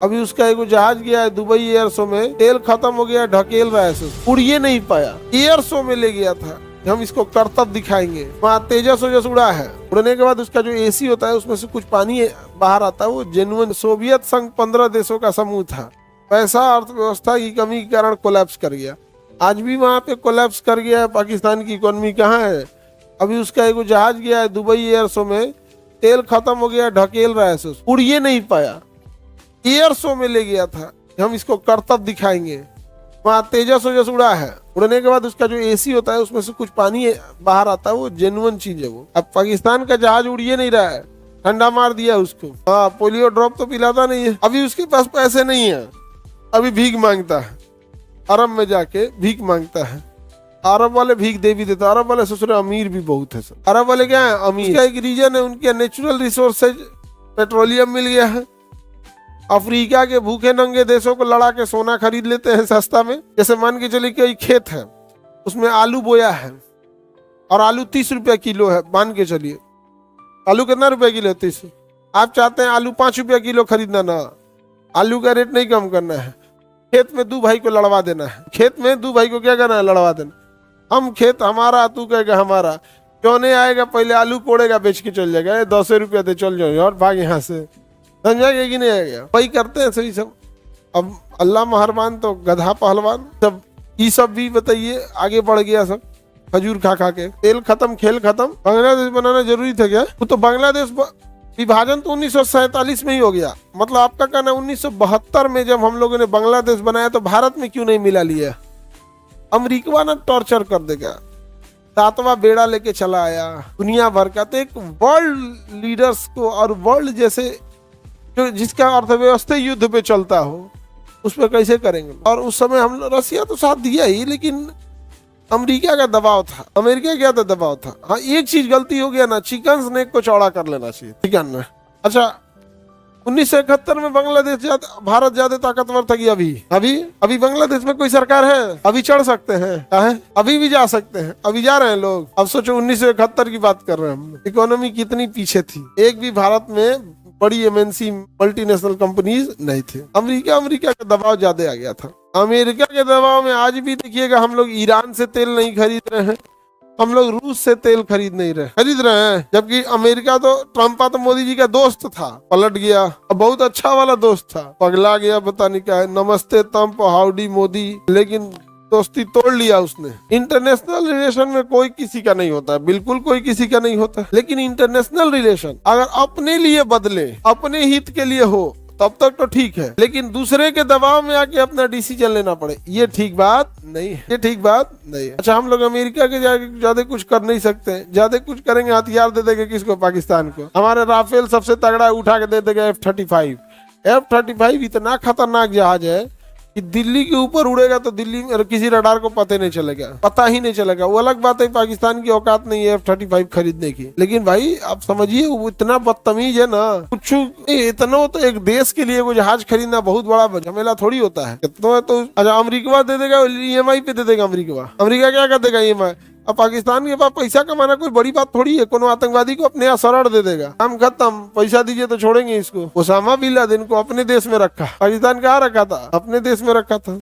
अभी उसका एक जहाज गया है दुबई एयर शो में, तेल खत्म हो गया, ढकेल रहा है, उड़ ये नहीं पाया, एयर शो में ले गया था। हम इसको करतब दिखाएंगे। वहाँ तेजस ओजस उड़ा है, उड़ने के बाद उसका जो एसी होता है उसमें से कुछ पानी बाहर आता है, वो जेन्युइन सोवियत संघ 15 देशों का समूह था। पैसा अर्थव्यवस्था की कमी के कारण कोलैप्स कर गया। आज भी वहाँ पे कोलैप्स कर गया है। पाकिस्तान की इकोनॉमी कहाँ है? अभी उसका एक जहाज गया है दुबई एयर शो में, तेल खत्म हो गया, ढकेल रहा है, उड़ ये नहीं पाया, एयर शो में ले गया था। हम इसको करतब दिखाएंगे। वहाँ तेजस ओजस उड़ा है, उड़ने के बाद उसका जो एसी होता है उसमें से कुछ पानी बाहर आता है, वो जेन्युइन चीज है वो। अब पाकिस्तान का जहाज उड़िए नहीं रहा है, ठंडा मार दिया उसको। हाँ, पोलियो ड्रॉप तो पिलाता नहीं है। अभी उसके पास पैसे नहीं है, अभी भीख मांगता है, अरब में जाके भीख मांगता है। अरब वाले भीख दे भी देता, अरब वाले ससुर अमीर भी बहुत है। सब अरब वाले क्या है? अमीर। इसका एक रीजन है, उनके नेचुरल रिसोर्सेज, पेट्रोलियम मिल गया है। अफ्रीका के भूखे नंगे देशों को लड़ा के सोना खरीद लेते हैं सस्ता में। जैसे मान के चलिए कोई खेत है, उसमें आलू बोया है और आलू 30 रुपया किलो है, मान के चलिए। आलू कितना रुपया किलो है? 30। आप चाहते हैं आलू 5 रुपया किलो खरीदना ना, आलू का रेट नहीं कम करना है, खेत में 2 भाई को लड़वा देना है। खेत में 2 भाई को क्या करना है? लड़वा देना। हम खेत हमारा, तू कहेगा हमारा। क्यों नहीं आएगा? पहले आलू कोड़ेगा, बेच के चल जाएगा, 10 रुपया दे चल जाओ और भाग यहाँ से, समझाएगा कि नहीं आएगा? वही करते हैं सही सब। अब अल्लाह मेहरबान तो गधा पहलवान सब, ये सब भी बताइए आगे बढ़ गया सब, खजूर खा खा के। तेल खत्म, खेल खत्म। बांग्लादेश बनाना जरूरी था क्या? वो तो बांग्लादेश विभाजन तो 1947 में ही हो गया। मतलब आपका कहना 1972 में जब हम लोगों ने बांग्लादेश बनाया तो भारत में क्यों नहीं मिला लिया? अमेरिका ना टॉर्चर कर देगा, 7वां बेड़ा लेके चला आया दुनिया भर का। तो एक वर्ल्ड लीडर्स को और वर्ल्ड जैसे जो जिसका अर्थव्यवस्था युद्ध पे चलता हो, उस पर कैसे करेंगे? और उस समय हम रसिया तो साथ दिया ही, लेकिन अमेरिका का दबाव था। अमेरिका क्या था? दबाव था। हाँ, एक चीज गलती हो गया ना, चिकन स्नैक को चौड़ा कर लेना चाहिए, ठीक है ना? अच्छा, 1971 में बांग्लादेश भारत ज्यादा ताकतवर था कि अभी? अभी बांग्लादेश में कोई सरकार है? अभी चढ़ सकते हैं, अभी भी जा सकते हैं, अभी जा रहे हैं लोग। अब सोचो 1971 की बात कर रहे हैं हम, इकोनॉमी कितनी पीछे थी। एक भी भारत में बड़ी एमएनसी मल्टीनेशनल कंपनीज नहीं थे। अमेरिका का दबाव ज्यादा आ गया था। अमेरिका के दबाव में आज भी देखिएगा, हम लोग ईरान से तेल नहीं खरीद रहे हैं, हम लोग रूस से तेल खरीद रहे हैं। जबकि अमेरिका तो ट्रम्प तो मोदी जी का दोस्त था, पलट गया। अब बहुत अच्छा वाला दोस्त था, पगला गया, पता नहीं क्या है। नमस्ते ट्रम्प, हाउडी मोदी, लेकिन दोस्ती तोड़ लिया उसने। इंटरनेशनल रिलेशन में कोई किसी का नहीं होता, बिल्कुल कोई किसी का नहीं होता। लेकिन इंटरनेशनल रिलेशन अगर अपने लिए बदले, अपने हित के लिए हो, तब तक तो ठीक है। लेकिन दूसरे के दबाव में आके अपना डिसीजन लेना पड़े, ये ठीक बात नहीं है, ये ठीक बात नहीं है। अच्छा, हम लोग अमेरिका के ज्यादा कुछ कर नहीं सकते। ज्यादा कुछ करेंगे हथियार दे देंगे किसको? पाकिस्तान को। हमारे राफेल सबसे तगड़ा उठा के दे देगा F-35 इतना खतरनाक जहाज है कि दिल्ली के ऊपर उड़ेगा तो दिल्ली में किसी रडार को पता ही नहीं चलेगा। वो अलग बात है, पाकिस्तान की औकात नहीं है F-35 खरीदने की। लेकिन भाई आप समझिए, वो इतना बदतमीज है ना, कुछ इतना तो एक देश के लिए वो जहाज खरीदना बहुत बड़ा झमेला थोड़ी होता है। कितना तो अच्छा, अमेरिका दे देगा, EMI पे दे देगा। अमेरिका क्या कर देगा? EMI। अब पाकिस्तान के पास पैसा कमाना कोई बड़ी बात थोड़ी है, कोनो आतंकवादी को अपने यहाँ शरण दे देगा, काम खत्म। पैसा दीजिए तो छोड़ेंगे इसको। ओसामा बिन लादेन को अपने देश में रखा, पाकिस्तान कहाँ रखा था? अपने देश में रखा था।